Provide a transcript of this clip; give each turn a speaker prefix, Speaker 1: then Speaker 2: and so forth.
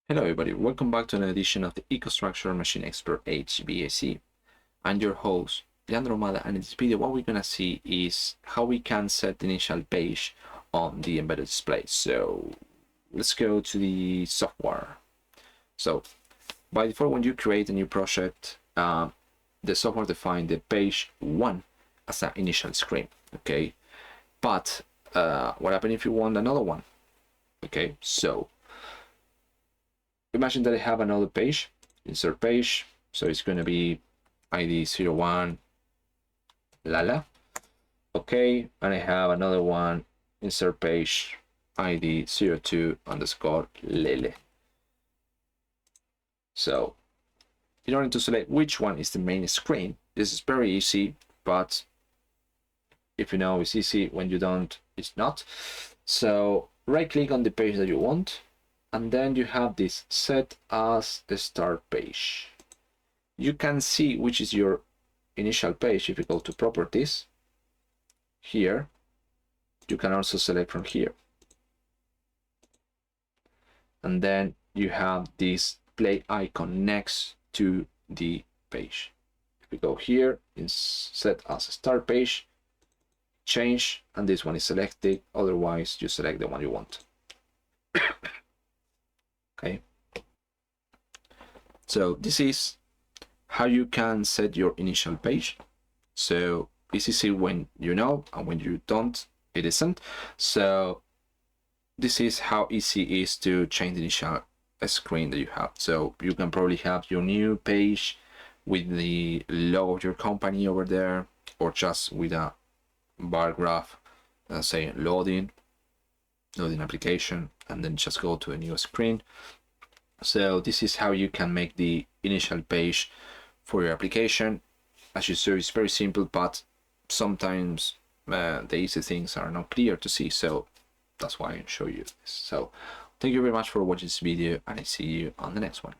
Speaker 1: Hello everybody, welcome back to an edition of the EcoStruxure Machine Expert HVAC. I'm your host, Leandro Mada, and in this video what we're going to see is how we can set the initial page on the embedded display. So let's go to the software. So by default, when you create a new project, the software defines the page 1 as an initial screen, okay? But what happens if you want another one? Okay, so imagine that I have another page, insert page, so it's going to be ID 01 Lala. Okay, and I have another one, insert page, ID 02 underscore Lele. So in order to select which one is the main screen, this is very easy, but if you know it's easy, when you don't, it's not. So right click on the page that you want, and then you have this set as the start page. You can see which is your initial page if you go to properties. Here, you can also select from here. And then you have this play icon next to the page. If we go here, it's set as a start page, change, and this one is selected. Otherwise, you select the one you want. Okay, so this is how you can set your initial page. So it's easy when you know, and when you don't, it isn't. So this is how easy it is to change the initial screen that you have. So you can probably have your new page with the logo of your company over there, or just with a bar graph saying loading application, and then just go to a new screen. So this is how you can make the initial page for your application. As you saw, it's very simple, but sometimes the easy things are not clear to see, so that's why I show you this. So thank you very much for watching this video, and I see you on the next one.